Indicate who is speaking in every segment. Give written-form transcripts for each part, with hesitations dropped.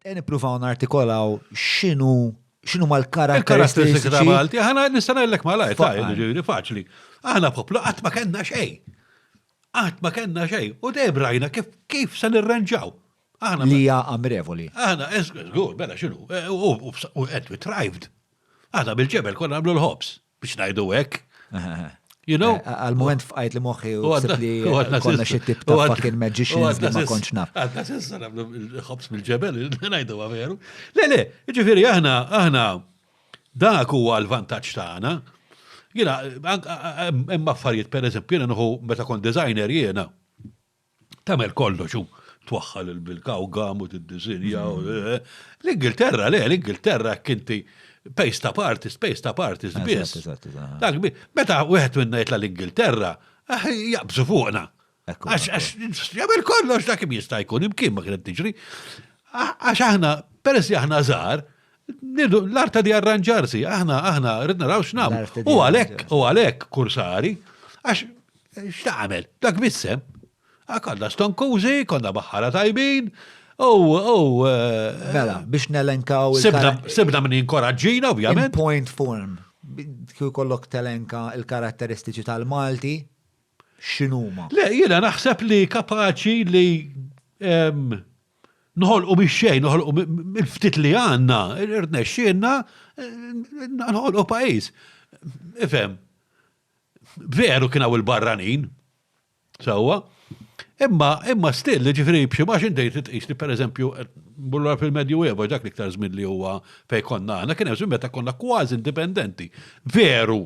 Speaker 1: Nippruvaw nartikolaw x'inhu
Speaker 2: Il-karatteristiċi ta'
Speaker 1: mal-karatteristiċi.
Speaker 2: Malti, aħna nista' ngħidlek malajr,
Speaker 1: Faqqa.
Speaker 2: ġifieri faċli. Aħna poplu qatt ma kellna xejn. Qatt ma kellna xejn. U dejjem rajna kif se nirranġaw. Aħna
Speaker 1: Li hija amrevoli.
Speaker 2: Aħna, żgur, mela x'inhu, u qed we thrived. Aħna bil-ġebel konna nagħmlu l-ħobs biex ngħidu hekk. You know?
Speaker 1: Għal-moment fqajt li moħħi u
Speaker 2: U
Speaker 1: sib li
Speaker 2: għadna
Speaker 1: konna xi tip ta' fucking magicians li ma kontx naf.
Speaker 2: Għadna sissa nagħmlu l-ħobs bil-ġebel, ngħidu veru. Le, ġifieri aħna dak huwa l-vantaġġ tagħna. Jiena hemm affarijiet pereżempju jiena nieħu meta kont designer jiena tagħmel kollox twaħħal bil-kawgam u tiddisinja. L-Ingilterra, l-Ingilterra kinti paste up artist biss. Meta wieħed minna jitla l-Ingilterra, jaqbżu fuqna. Għax jagħmel kollox dak jista' jkun imkien ma kienet tiġri. Għax aħna, peress li aħna żgħar, l-arta di arranġarsi, aħna ridna raw x'nagħmlu. U għalhekk kursari, għax x'tagħmel, dak bissem. Konna stonkużi, konna baħħara tajbin,
Speaker 1: Mela, biex nelenkaw
Speaker 2: Sibna minn jinkoraġġina,
Speaker 1: in
Speaker 2: ovvjament.
Speaker 1: point form. Kju kollok telenka il-karatteristiċi tal-Malti, x'inhuma?
Speaker 2: Le, jiena naħseb li kapaċi li nħolqu mix-xejn, nħolqu mill-ftit li għandna, irnexxielna nħolqu pajjiż. Ifhem, veru kien hawn il-barranin, sewwa. Imma still, ġifiri, b'xi max indejt tqis li pereżempju burra fil-Medju Evo dak l-iktar żmien li huwa fejn konna aħna kien hemm meta konna kważi indipendenti. Veru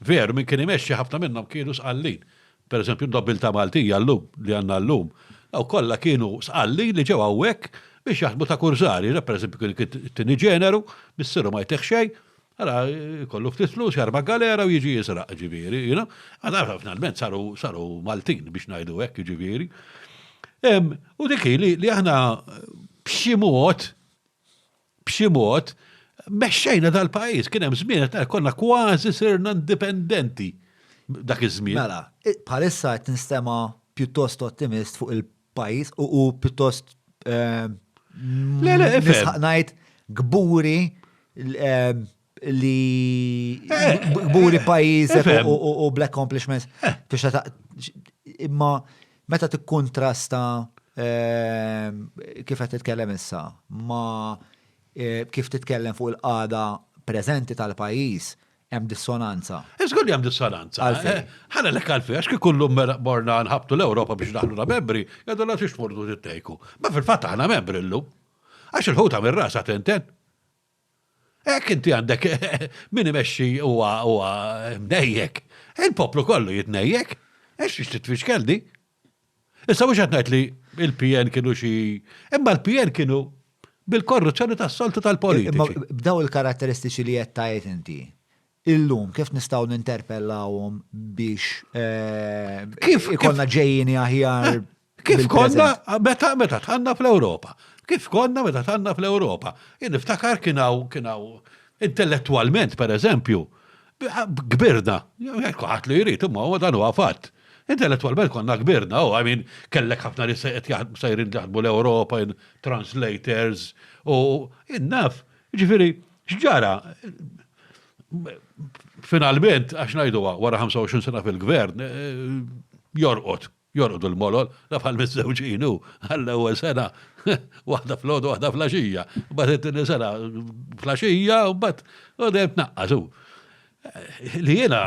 Speaker 2: minn kien imexxi ħafna minnhom kienu sqallin. Pereżempju n-nobiltà Maltija llum li għandna llum. Aw kollha kienu sqallin li ġew hawnhekk biex jaħdmu ta' kursari, pereżempju kien it-tieni ġeneru, missiru ma jteħ xejn. Għara, kollu ftit flus, jarma galera u jiġi jisraq ġiviri, jina. Għadha finalment saru Maltin biex najdu hekk ġiviri. U dikki li aħna b'xi mod, mexxejna dal-pajis, kien hemm żmien qed konna kważi sirna indipendenti dak iż-żmien.
Speaker 1: Mela, bħalissa qed nistema pjuttost ottimist fuq il-pajis u pjuttost nisħaq ngħid gburi li gburi pajjiż u black accomplishments. Imma meta tikkuntrasta kif qed titkellem issa ma kif titkellem fuq il-qagħda preżenti tal-pajjiż hemm dissonanza.
Speaker 2: Żgur li hemm dissonanza. Ħana lek għalfej għax kif kullum morna nħabtu l-Ewropa biex naħlu la membri, jgħidu la tixmurdu tittejku. Ma fil-fatt aħna membri llum. Għax il-ħuta mir-rasa tenten. Inti għandek min imexxi huwa mnejjek. Il-poplu kollu jitnejjek. Ex titfixkel di. Issa mhux qed ngħid li il-PN kienu xi. Imma l-PN kienu bil-korruzzjoni tas-soltu tal-politiċi.
Speaker 1: B'daw il-karatteristiċi li qed tgħid inti. Illum kif nistgħu ninterpellawhom biex ikollna ġejjini aħjar.
Speaker 2: Kif konna meta tħanna fl-Ewropa. Kif konna meta tħanna fl-Ewropa. Jien niftakar kienaw intellettualment, per eżempju, gbirna. Ħadd li jrid, imma dan huwa fatt. Intellettualment konna gbirna, kellek ħafna li sejrin jaħdmu l-Ewropa, translators, u innaf, ġifieri, x'ġara. Finalment, għax ngħidu wara 25 sena fil-gvern, jorqod il-molol, nafħal miż-żewġinu, għall-ewwel sena, waħda fl-ħodu, waħda flaxija, bat it-tieni sena flaxija, u bat għodem tnaqqasu. Li jena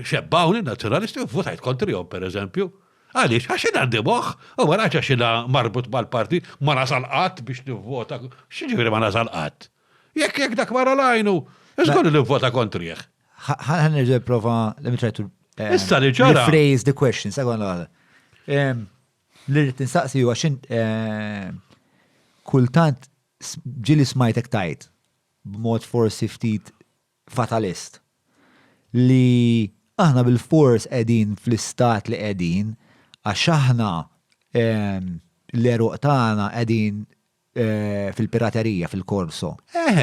Speaker 2: xebbawni nazjonalisti u votajt kontrihom, per eżempju. Għaliex, għaxin għandi moħ, u ma raċ għaxina marbut mal-parti, ma nasalqat biex nivvota, xieġivri ma nasalqat. Jekk dak mara lajnu, iżgħu li nivvota kontrih.
Speaker 1: Ħan nirġa prova, let me try to
Speaker 2: rephrase
Speaker 1: the question, sagħan l-għada. Li rrit nsaqsi ju għaxin kultant ġili smajtek tajt b'mod forsi ftit fatalist li aħna bil-fors edin fl-istat li edin għax aħna l-eruq tagħna edin fil-piraterija, fil-korso.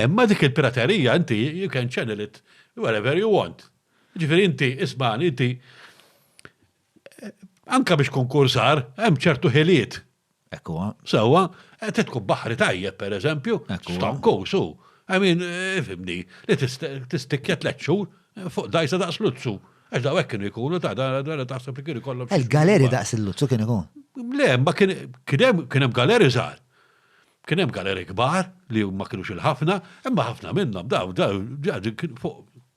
Speaker 2: Ma dik il-piraterija inti you can channel it wherever you want. Ġifieri inti ismani inti anka biex konkursar, hemm ċertu ħiliet.
Speaker 1: Ekku.
Speaker 2: Sewwa, tkun baħri tajjeb, per eżempju, stankosu. Fimni, li tistikja 3 xhur fuq dajsa daqs Luzzu. Għax dawek kienu jkunu taħseb li kienu kollhom.
Speaker 1: Il-galeri daqs il-Luzzu kienu jkun.
Speaker 2: Le, ma kienem galeri żgħar. Kien hemm galeri kbar li ma kienux il-ħafna, imma ħafna minnhom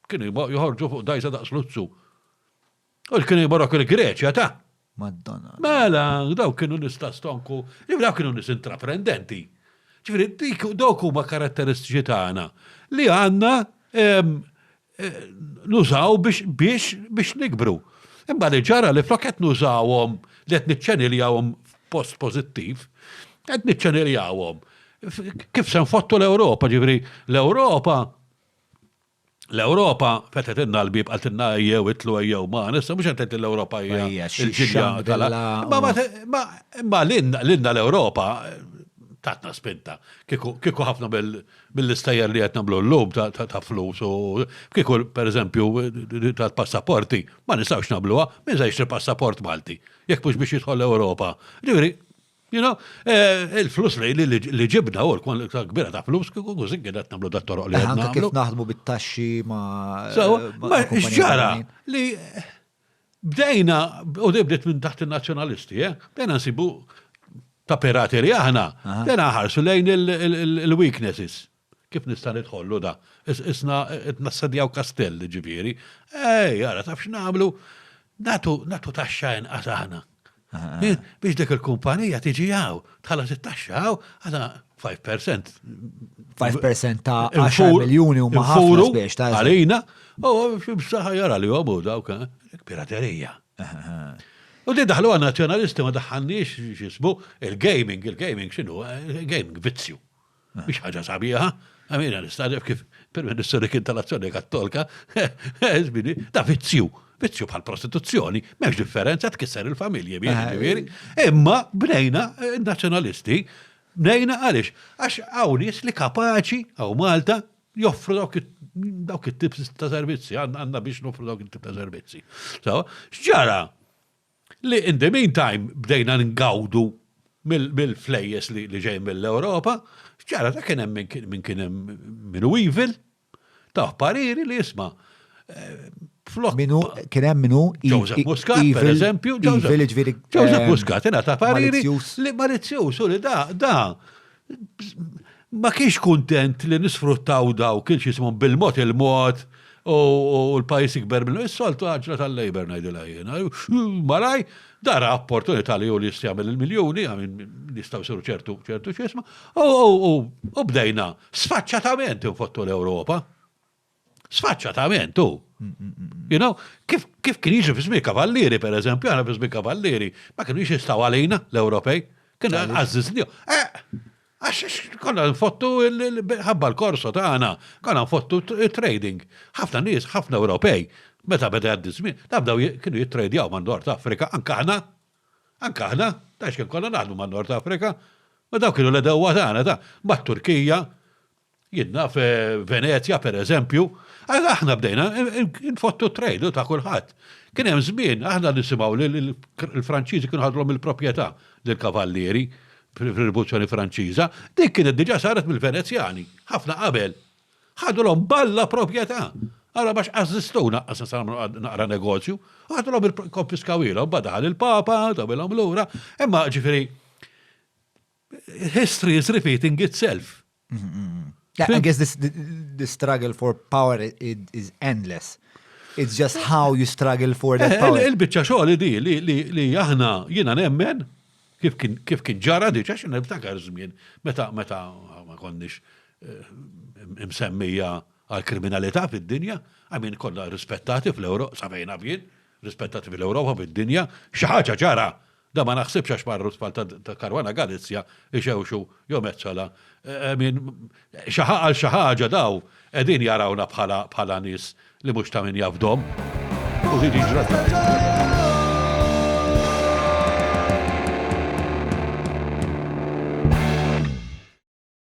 Speaker 2: kienu joħorġu fuq dajsa daqs Luzzu. U kienu jmorrok il-Greċja ta'
Speaker 1: Madonna.
Speaker 2: Mela, daw kienu nista' stonku, daw kienu nis intraprendenti. Ġifieri dawk huma karatteristiċi tagħna li għandna nużaw biex nikbru. Imma li ġara li flok qed nużawhom li qed niċċeniljawhom post pożittiv, qed niċċeniljawhom. Kif se nfottu l-Ewropa, ġifieri l-Ewropa fetet inna l-bib għaltinna jew itlu jew ma, nissa mhux qed l-Ewropa hija il-ġilja imma l-inna l-Ewropa tatna spinta. Kieku ħafna mill-istajjer li qed nagħmlu llum ta' flus u kieku pereżempju tal-passaporti ma nistgħux nagħmluha, min se jixtri passaport Malti, jekk mhux biex jidħol l-Ewropa. Ġifieri, il-flus li ġibna u l-kwantità kbira ta' flus kieku kienet nagħmlu dat-toroq li qed nagħmlu.
Speaker 1: Kif naħdmu bit-taxxi ma'
Speaker 2: x'ġara li bdejna u bdiet minn taħt in-nazzjonalisti, bdejna nsibu ta' pirateri aħna, bdejna ħarsu lejn il-weaknesses. Kif nista' nidħollu da? Isna nassadjaw kastell ġifieri. Jara taf x'nagħmlu nagħtu taxxa inqas aħna. Biex dik il-kumpanija tiġi hawn, tħallas it-taxxa għadha 5%. 5%
Speaker 1: ta' 10 miljuni u ma' ħafna spiex ta'
Speaker 2: għalina, u b'saħħa jara li huwa dawk piraterija. U di daħlu għan nazzjonalisti ma daħħalniex x'ismu il-gaming x'inhu? Gaming vizzju. Biex ħaġa sabiħa, għamina nistadef kif per-Ministru kien tal-Azzjoni Kattolika, da vizzju. Vizzju bħal prostituzzjoni, m'hemmx differenza tkisser il-familji ġifieri. Imma bnejna nazzjonalisti, bnejna għaliex għax hawn nies li kapaċi hawn Malta joffru dawk it-tip ta' servizzi, għandna biex noffru dawk it-tip ta' servizzi. So, x'ġara li in the meantime bdejna ngawdu mill-flejjes li ġej mill-Ewropa, x'ġara ta' kien hemm min kien hemm minnu evil, ta' pariri li jisma'
Speaker 1: Minu, kien hemm minu
Speaker 2: Joseph Muscat, per eżempju, Joseph Muscat, ta' pariri li malizzjuż li da ma kienx kuntent li nisfruttaw daw kienx jisimhom bil-mod il-mod u l-pajjiż ikber minnu. Is-soltu għaġla tal-Labor ngħidilha jiena. Malaj, dara opportunità li hu li jistgħmel il-miljuni, jistgħu jsiru ċertu x'isma' u bdejna sfaċċatament infottu l-Ewropa. Sfaċċatament u. Kif kien jiġi fi żmien Kavallieri, per eżempju, għana fi żmien Kavallieri, ma kienu jistgħu għalejna l-Ewropej, kien għazziżniju. Għax konna nfottu ħabba l-korso tagħna, konna nfottu trading. Ħafna nies, ħafna Ewropej, meta beda għaddi żmien, nabdaw kienu jittradjaw man Nord Afrika, anke aħna, tax kien konna naħdmu man Nord Afrika, ma daw kienu l-edewwa tagħna mat-Turkija, jidna f'Venezja, per eżempju, aħna bdejna nfottu trade ta' kulħadd. Kien hemm żmien aħna nisimgħu li l-Franċiżi kienu ħadlhom il-proprjetà lill-Kavallieri fir-Rivoluzzjoni Franċiża, dik kienet diġà saret mill-Venezjani, ħafna qabel. Ħadulhom balla proprjetà. Ara bax ażistuna qasam naqra negozju, ħadulhom il-konfiskawilhom badaħal il-Papa, tagħmilhom lura, imma ġifieri history is repeating itself.
Speaker 1: I guess the struggle for power is endless. It's just how you struggle for that power.
Speaker 2: Il-biċċa xogħol di li aħna jiena nemmen kif kien ġara diġà xi niftakar żmien meta ma konniex msemmija għall-kriminalità fid-dinja, għamin konna rispettati fl-Ewropa, sabejna bien, rispettati fl-Ewropa fid-dinja, xi ħaġa ġara. Da ma naħsibx għax marru tfal ta' Karwana Galizja ixewxu jew mezzola. Għal xi ħaġa daw qegħdin jarawna bħala nies li mhux ta' min jafdhom. U ġrat.